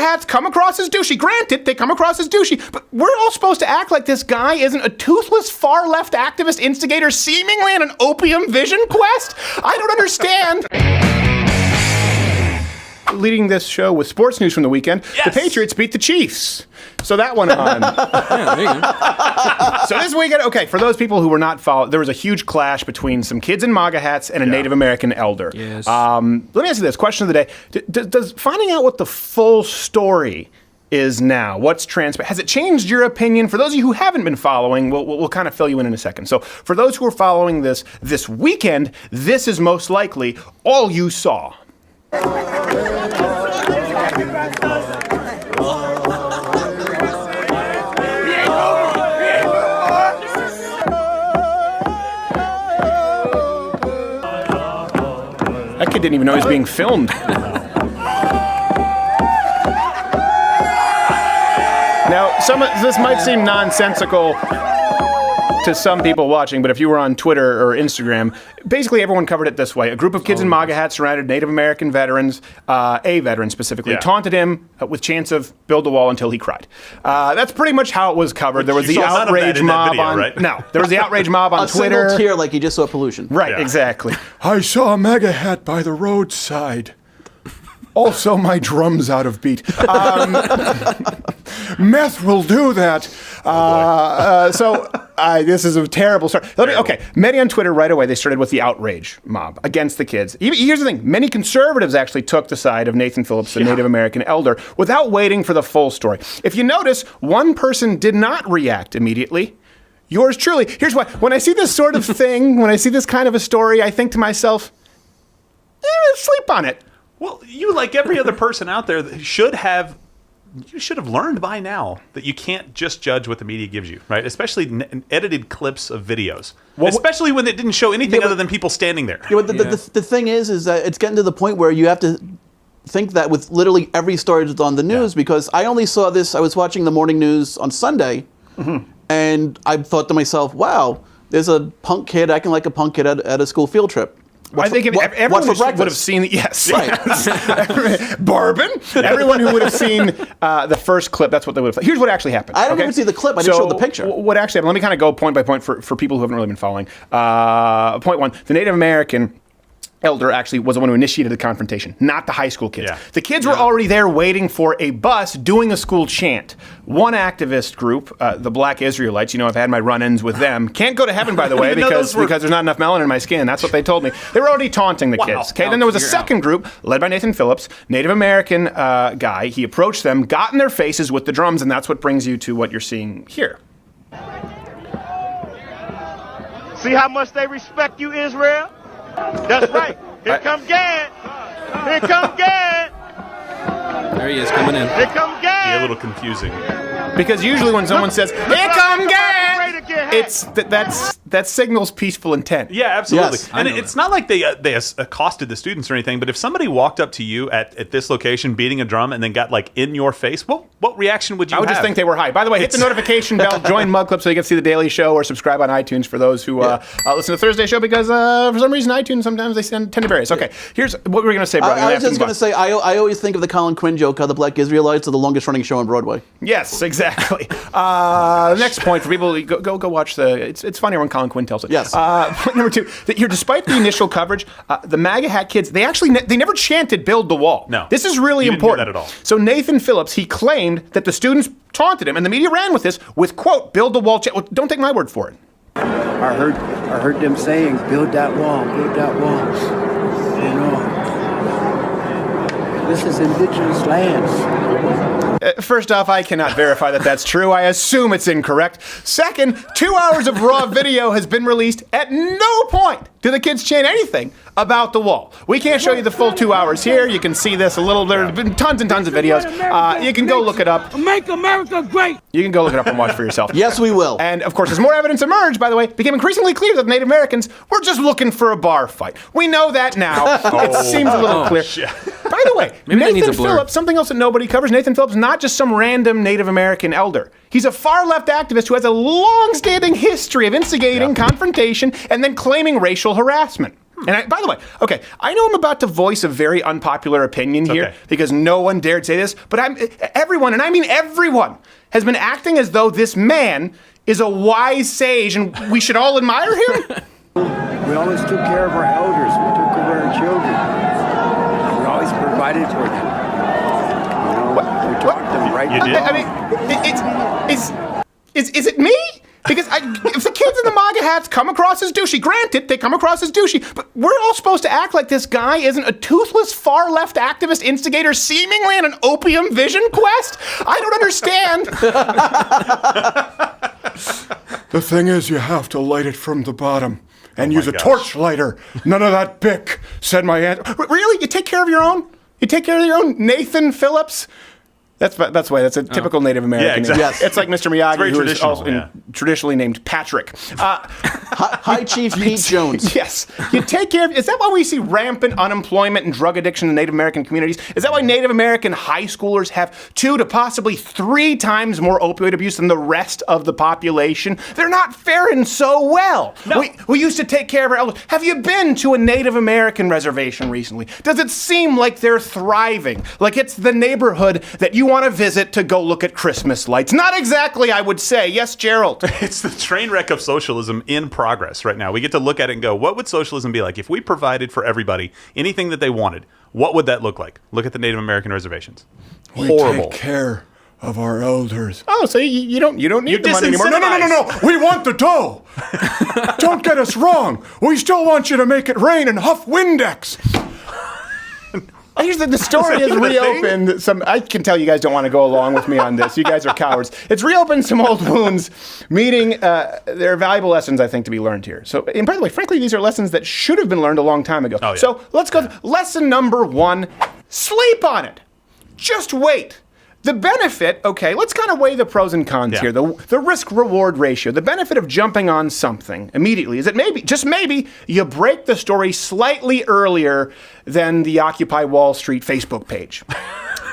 hats come across as douchey. Granted, they come across as douchey, but we're all supposed to act like this guy isn't a toothless far-left activist instigator seemingly on an opium vision quest? I don't understand. Leading this show with sports news from the weekend, the Patriots beat the Chiefs. So that one on. Yeah, there you go. So this weekend, okay, for those people who were not following, there was a huge clash between some kids in MAGA hats and a Native American elder. Yes. Let me ask you this, question of the day. Does finding out what the full story is now, what's transpired, has it changed your opinion? For those of you who haven't been following, we'll kind of fill you in a second. So for those who are following this weekend, this is most likely all you saw. That kid didn't even know he was being filmed. Now, this might seem nonsensical to some people watching, but if you were on Twitter or Instagram, basically everyone covered it this way. A group of kids in MAGA hats surrounded Native American veterans, a veteran specifically, taunted him with chants of build the wall until he cried. That's pretty much how it was covered. There was the outrage mob on... Right? No, there was the outrage mob on Twitter. A single tear like you just saw pollution. Right, exactly. I saw a MAGA hat by the roadside. Also, my drum's out of beat. Meth will do that. This is a terrible start. Okay, many on Twitter right away, they started with the outrage mob against the kids. Here's the thing. Many conservatives actually took the side of Nathan Phillips, the Native American elder, without waiting for the full story. If you notice, one person did not react immediately. Yours truly. Here's why. When I see this sort of thing, when I see this kind of a story, I think to myself, sleep on it. Well, you, like every other person out there, should have learned by now that you can't just judge what the media gives you, right? Especially edited clips of videos. Well, especially when it didn't show anything other than people standing there. Yeah, but the thing is that it's getting to the point where you have to think that with literally every story that's on the news, because I only saw this, I was watching the morning news on Sunday, and I thought to myself, wow, there's a punk kid acting like a punk kid at a school field trip. I think everyone would have seen it. Yes. Right. Bourbon. Everyone who would have seen the first clip, that's what they would have. Here's what actually happened. I didn't even see the clip. I didn't show the picture. What actually happened, let me kind of go point by point for people who haven't really been following. Point one, the Native American elder actually was the one who initiated the confrontation, not the high school kids. The kids were already there waiting for a bus doing a school chant. One activist group, the Black Israelites, I've had my run-ins with them, can't go to heaven, by the way, because there's not enough melanin in my skin. That's what they told me. They were already taunting the kids. Okay, then there was a second group led by Nathan Phillips, Native American guy. He approached them, got in their faces with the drums, and that's what brings you to what you're seeing here. See how much they respect you, Israel? That's right. Here come Gad. Here come Gad. There he is coming in. Here come Gad. Yeah, a little confusing. Because usually when someone says, "Here come Gad," it's that signals peaceful intent. Yeah, absolutely. Yes, and it's not like they accosted the students or anything, but if somebody walked up to you at this location beating a drum and then got like in your face, what reaction would you have? I would just think they were high. By the way, hit the notification bell, join Mug Club so you can see the Daily Show, or subscribe on iTunes for those who listen to Thursday Show, because for some reason iTunes sometimes they tend to vary. Okay, here's what we're going to say, brother. I was just going to say, I always think of the Colin Quinn joke, how the Black Israelites are the longest running show on Broadway. Yes, exactly. The next point for people, go watch it's funnier when Colin Quinn tells it. Yes. Point number two, that here, despite the initial coverage, the MAGA hat kids, they never chanted "Build the Wall." No. This is really important. Didn't do that at all. So Nathan Phillips, he claimed that the students taunted him, and the media ran with this with, quote, "Build the wall." Well, don't take my word for it. I heard them saying, "Build that wall, build that wall." This is indigenous lands. First off, I cannot verify that that's true. I assume it's incorrect. Second, 2 hours of raw video has been released. At no point do the kids chant anything about the wall. We can't show you the full 2 hours here. You can see this a little. There's been tons and tons of videos. You can go look it up. Make America great. You can go look it up and watch for yourself. Yes, we will. And of course, as more evidence emerged, by the way, it became increasingly clear that Native Americans were just looking for a bar fight. We know that now. It seems a little clear. Shit. By the way, Nathan Phillips, something else that nobody covers, Nathan Phillips, not just some random Native American elder. He's a far-left activist who has a long-standing history of instigating confrontation and then claiming racial harassment. And by the way, okay, I know I'm about to voice a very unpopular opinion here because no one dared say this, but everyone, and I mean everyone, has been acting as though this man is a wise sage and we should all admire him. We always took care of our elders. We took care of our children. We always provided for them. We taught them right from wrong. I mean, is it me? Because if the kids in the MAGA hats come across as douchey, granted, they come across as douchey, but we're all supposed to act like this guy isn't a toothless far-left activist instigator seemingly on an opium vision quest? I don't understand. The thing is, you have to light it from the bottom and use a torch lighter. None of that Bic, said my aunt. Really? You take care of your own? You take care of your own? Nathan Phillips? That's a typical Native American Yeah, exactly. name. Yes. It's like Mr. Miyagi, who is also traditionally named Patrick. Hi, Chief Pete Jones. Yes. You take care of... Is that why we see rampant unemployment and drug addiction in Native American communities? Is that why Native American high schoolers have 2 to possibly 3 times more opioid abuse than the rest of the population? They're not faring so well. No. We used to take care of our elders. Have you been to a Native American reservation recently? Does it seem like they're thriving? Like it's the neighborhood that you want to visit to go look at Christmas lights? Not exactly, I would say. Yes, Gerald. It's the train wreck of socialism in progress right now. We get to look at it and go, what would socialism be like if we provided for everybody anything that they wanted? What would that look like? Look at the Native American reservations. Horrible. We take care of our elders. Oh, so you don't need the money anymore. No. We want the dough. Don't get us wrong. We still want you to make it rain and huff Windex. Here's the story has reopened. I can tell you guys don't want to go along with me on this. You guys are cowards. It's reopened some old wounds, meaning there are valuable lessons, I think, to be learned here. So, and by the way, frankly, these are lessons that should have been learned a long time ago. Oh, yeah. So let's go. Yeah. Lesson number 1, sleep on it. Just wait. The benefit, okay, let's kind of weigh the pros and cons here. The risk-reward ratio. The benefit of jumping on something immediately is that maybe, just maybe, you break the story slightly earlier than the Occupy Wall Street Facebook page.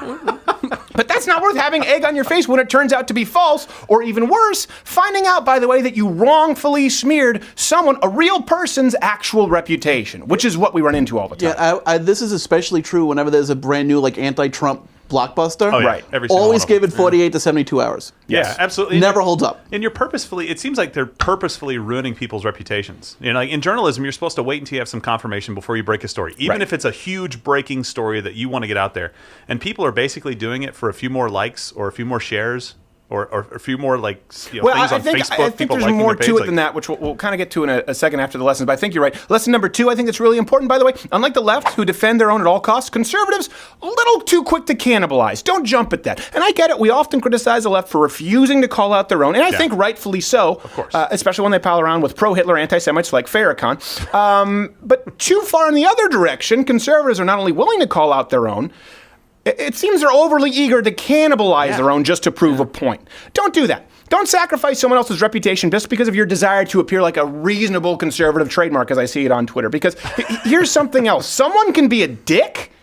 But that's not worth having egg on your face when it turns out to be false, or even worse, finding out, by the way, that you wrongfully smeared someone, a real person's actual reputation, which is what we run into all the time. Yeah, this is especially true whenever there's a brand new, like, anti-Trump blockbuster. Oh, yeah. Right. Always give it 48 to 72 hours. Yes. Yeah, absolutely. Never holds up. And it seems like they're purposefully ruining people's reputations. You know, like in journalism, you're supposed to wait until you have some confirmation before you break a story, even if it's a huge breaking story that you want to get out there. And people are basically doing it for a few more likes or a few more shares. Or a few more things on Facebook. I think there's more to it than that, which we'll kind of get to in a second after the lessons. But I think you're right. Lesson number 2, I think it's really important, by the way. Unlike the left, who defend their own at all costs, conservatives, a little too quick to cannibalize. Don't jump at that. And I get it. We often criticize the left for refusing to call out their own, and I think rightfully so. Of course. Especially when they pile around with pro-Hitler anti-Semites like Farrakhan. But too far in the other direction, conservatives are not only willing to call out their own, it seems they're overly eager to cannibalize their own just to prove a point. Don't do that. Don't sacrifice someone else's reputation just because of your desire to appear like a reasonable conservative trademark, as I see it on Twitter. Because here's something else. Someone can be a dick,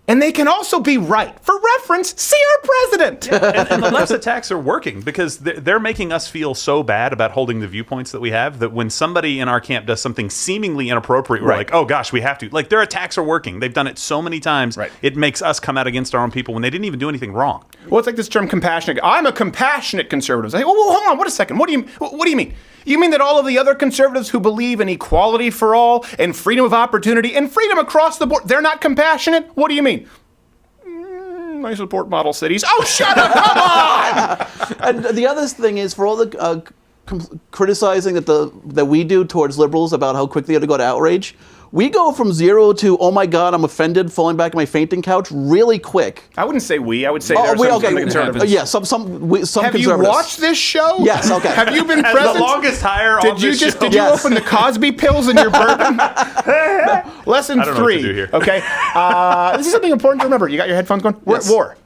and they can also be right. For reference, see our president. Yeah, and the left's attacks are working because they're making us feel so bad about holding the viewpoints that we have that when somebody in our camp does something seemingly inappropriate, we're like, oh gosh, we have to. Like, their attacks are working. They've done it so many times. Right. It makes us come out against our own people when they didn't even do anything wrong. Well, it's like this term compassionate. I'm a compassionate conservative. Well, hold on, wait a second. What do you mean? You mean that all of the other conservatives who believe in equality for all and freedom of opportunity and freedom across the board, they're not compassionate? What do you mean? I support model cities. Oh, shut up! Come on! And the other thing is, for all the criticizing that we do towards liberals about how quickly they go to outrage, we go from 0 to, oh my God, I'm offended, falling back on my fainting couch really quick. I wouldn't say we. I would say there are some conservatives. Yeah, some conservatives. Have you watched this show? Yes, okay. Have you been present? The longest hire on this show. Did you open the Cosby pills in your bourbon? Lesson 3. I don't know what to do here. Okay. This is something important to remember. You got your headphones going? We're at war.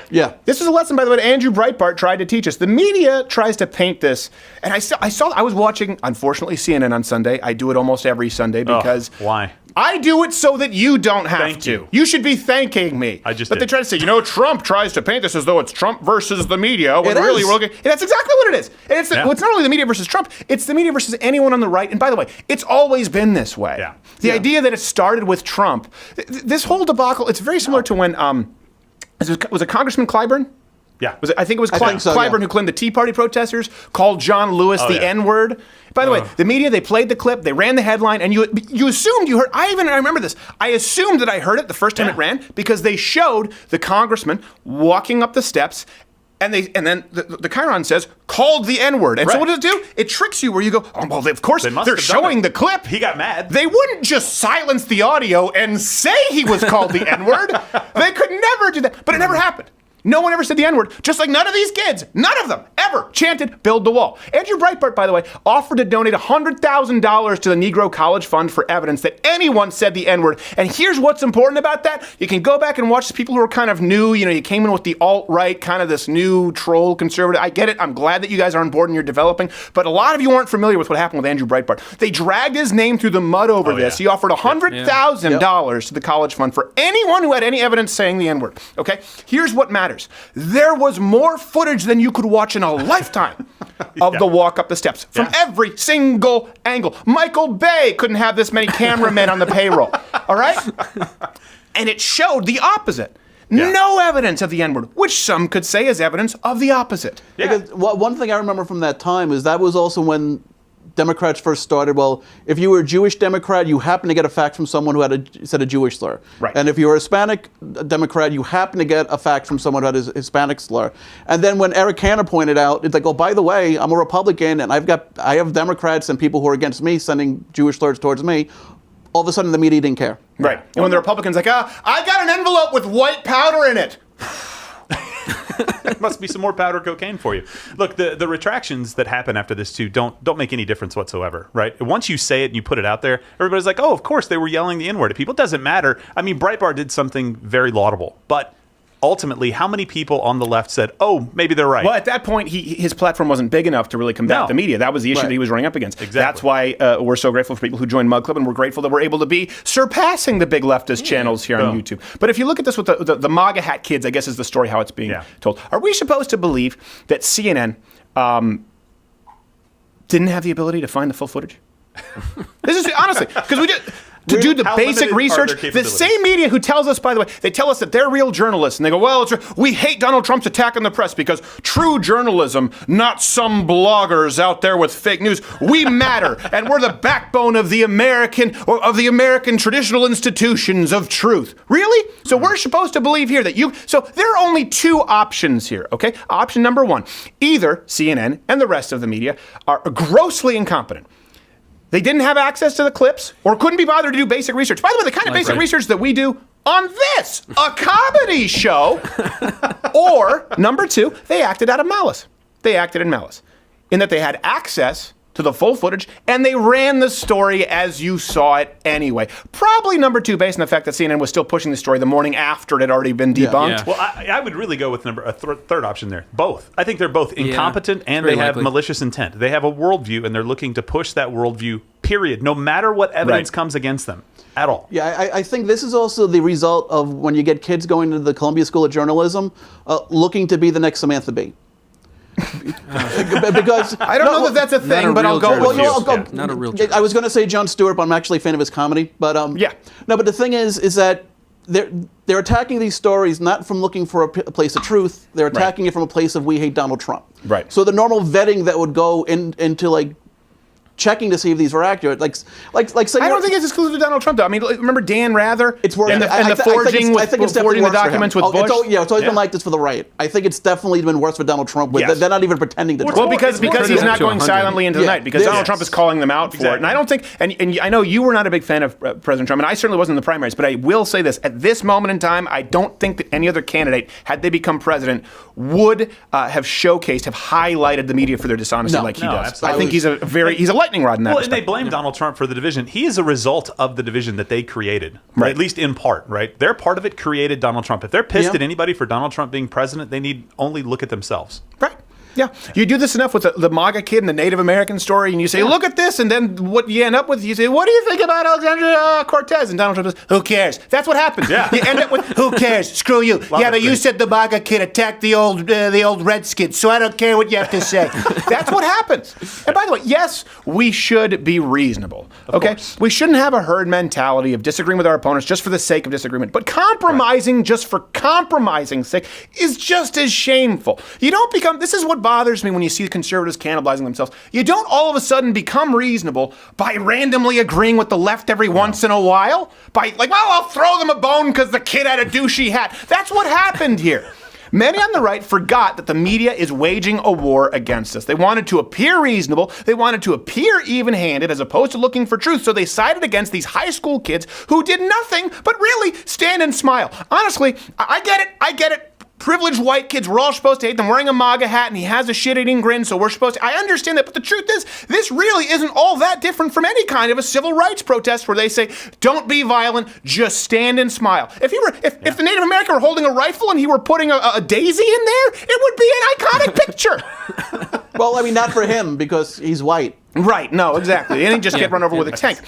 Yeah. This is a lesson, by the way, that Andrew Breitbart tried to teach us. The media tries to paint this, and I was watching, unfortunately, CNN on Sunday. I do it almost every Sunday because why? I do it so that you don't have Thank to. you. You should be thanking me. I just But did. they try to say, Trump tries to paint this as though it's Trump versus the media. When It really, is. we're looking. And that's exactly what it is. And it's not only the media versus Trump. It's the media versus anyone on the right. And by the way, it's always been this way. Yeah. The idea that it started with Trump. This whole debacle. It's very similar to when was it Congressman Clyburn? Yeah. I think it was think so, Clyburn yeah. who claimed the Tea Party protesters called John Lewis the N-word. By the way, the media, they played the clip, they ran the headline, and you assumed you heard. I remember this. I assumed that I heard it the first time it ran because they showed the congressman walking up the steps. And then the chyron says, called the N-word. And so what does it do? It tricks you where you go, oh, well, of course, They must they're have done showing it. the clip. He got mad. They wouldn't just silence the audio and say he was called the N-word. They could never do that. But it never happened. No one ever said the N-word, just like none of these kids, none of them ever chanted, build the wall. Andrew Breitbart, by the way, offered to donate $100,000 to the Negro College Fund for evidence that anyone said the N-word. And here's what's important about that. You can go back and watch the people who are kind of new. You came in with the alt-right, kind of this new troll conservative. I get it. I'm glad that you guys are on board and you're developing. But a lot of you aren't familiar with what happened with Andrew Breitbart. They dragged his name through the mud over this. He offered $100,000 to the college fund for anyone who had any evidence saying the N-word. Okay? Here's what matters. There was more footage than you could watch in a lifetime of the walk up the steps from every single angle. Michael Bay couldn't have this many cameramen on the payroll. All right? And it showed the opposite. No evidence of the N-word, which some could say is evidence of the opposite. Because one thing I remember from that time is that was also when Democrats first started. Well, if you were a Jewish Democrat, you happened to get a fact from someone who said a Jewish slur. Right. And if you were a Hispanic Democrat, you happened to get a fact from someone who had a Hispanic slur. And then when Eric Cantor pointed out, it's like, oh, by the way, I'm a Republican, and I have Democrats and people who are against me sending Jewish slurs towards me. All of a sudden, the media didn't care. Right. And when the Republicans like, I got an envelope with white powder in it. Must be some more powder cocaine for you. Look, the retractions that happen after this too don't make any difference whatsoever, right? Once you say it and you put it out there, everybody's like, oh, of course they were yelling the N-word at people. It doesn't matter. I mean, Breitbart did something very laudable, but ultimately, how many people on the left said, oh, maybe they're right? Well, at that point, his platform wasn't big enough to really combat the media. That was the issue that he was running up against. Exactly. That's why we're so grateful for people who joined Mug Club, and we're grateful that we're able to be surpassing the big leftist channels here on YouTube. But if you look at this with the MAGA hat kids, I guess is the story how it's being told. Are we supposed to believe that CNN didn't have the ability to find the full footage? This is honestly, because we did. To do the How basic limited are research, their the capabilities? same media who tells us, by the way, they tell us that they're real journalists, and they go, well, we hate Donald Trump's attack on the press because true journalism, not some bloggers out there with fake news. We matter, and we're the backbone of the American traditional institutions of truth. Really? So we're supposed to believe here that so there are only two options here, okay? Option number one, either CNN and the rest of the media are grossly incompetent. They didn't have access to the clips or couldn't be bothered to do basic research. By the way, the kind of basic research that we do on this, a comedy show. Or, number two, they acted out of malice. They acted in malice in that they had access to the full footage, and they ran the story as you saw it anyway. Probably number two, based on the fact that CNN was still pushing the story the morning after it had already been debunked. Yeah. Well, I would really go with a third option there. Both. I think they're both incompetent and they very have likely. malicious intent. They have a worldview and they're looking to push that worldview, period, no matter what evidence comes against them at all. Yeah, I think this is also the result of when you get kids going to the Columbia School of Journalism looking to be the next Samantha Bee. Because I don't know that that's a thing, but I'll go with you. Not a real I was going to say Jon Stewart, but I'm actually a fan of his comedy. But no. But the thing is that they're attacking these stories not from looking for a place of truth. They're attacking it from a place of we hate Donald Trump. Right. So the normal vetting that would go into like checking to see if these were accurate, like saying, I don't think it's exclusive to Donald Trump, though. I mean, remember Dan Rather? It's worse. And the forging I think it's definitely forging the worse for documents him. with Bush. It's always been like this for the right. I think it's definitely been worse for Donald Trump. Yes. They're not even pretending to. Well, because he's not going 100. silently into the night, because Donald Trump is calling them out for it. And I don't think, and I know you were not a big fan of President Trump, and I certainly wasn't in the primaries, but I will say this, at this moment in time, I don't think that any other candidate, had they become president, would have highlighted the media for their dishonesty like he does. Absolutely. I think he's a lightning rod in that Well, respect. and they blame Donald Trump for the division. He is a result of the division that they created, Right. at least in part, right? Their part of it created Donald Trump. If they're pissed at anybody for Donald Trump being president, they need only look at themselves. Right. Yeah, you do this enough with the MAGA kid and the Native American story, and you say, look at this, and then what you end up with, you say, what do you think about Alexandria Cortez? And Donald Trump says, who cares? That's what happens. Yeah. You end up with, who cares? Screw you. But you said the MAGA kid attacked the old Redskins, so I don't care what you have to say. That's what happens. And by the way, yes, we should be reasonable. Okay? We shouldn't have a herd mentality of disagreeing with our opponents just for the sake of disagreement. But compromising just for compromising's sake is just as shameful. You don't become, this is what bothers me when you see conservatives cannibalizing themselves. You don't all of a sudden become reasonable by randomly agreeing with the left every once in a while. By like, well, I'll throw them a bone because the kid had a douchey hat. That's what happened here. Many on the right forgot that the media is waging a war against us. They wanted to appear reasonable. They wanted to appear even-handed as opposed to looking for truth. So they sided against these high school kids who did nothing but really stand and smile. Honestly, I get it. I get it. Privileged white kids, we're all supposed to hate them, wearing a MAGA hat, and he has a shit-eating grin, so we're supposed to... I understand that, but the truth is, this really isn't all that different from any kind of a civil rights protest where they say, don't be violent, just stand and smile. If the Native American were holding a rifle and he were putting a daisy in there, it would be an iconic picture. Well, I mean, not for him, because he's white. Right, no, exactly. And he just get run over with a tank.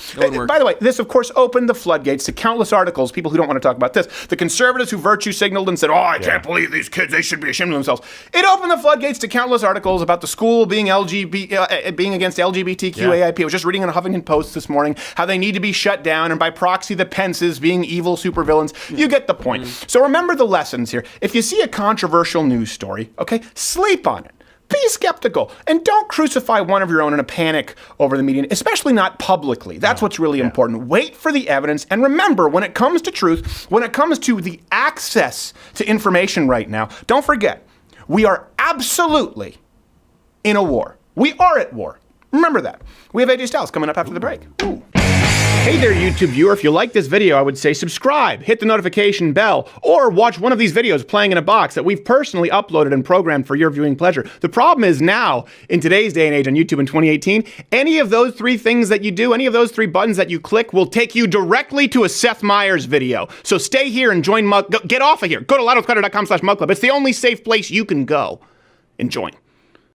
By the way, this, of course, opened the floodgates to countless articles, people who don't want to talk about this. The conservatives who virtue signaled and said, I can't believe these kids, they should be ashamed of themselves. It opened the floodgates to countless articles about the school being being against LGBTQAIP. I was just reading in a Huffington Post this morning how they need to be shut down, and by proxy, the Pences being evil supervillains. You get the point. So remember the lessons here. If you see a controversial news story, okay, sleep on it. Be skeptical and don't crucify one of your own in a panic over the media, especially not publicly. That's what's really important. Wait for the evidence. And remember, when it comes to truth, when it comes to the access to information right now, don't forget, we are absolutely in a war. We are at war. Remember that. We have AJ Styles coming up after the break. Ooh. Hey there, YouTube viewer. If you like this video, I would say subscribe, hit the notification bell, or watch one of these videos playing in a box that we've personally uploaded and programmed for your viewing pleasure. The problem is now, in today's day and age on YouTube in 2018, any of those three things that you do, any of those three buttons that you click will take you directly to a Seth Meyers video. So stay here and join Mug. Get off of here. Go to loudoutcutter.com/mugclub. It's the only safe place you can go and join.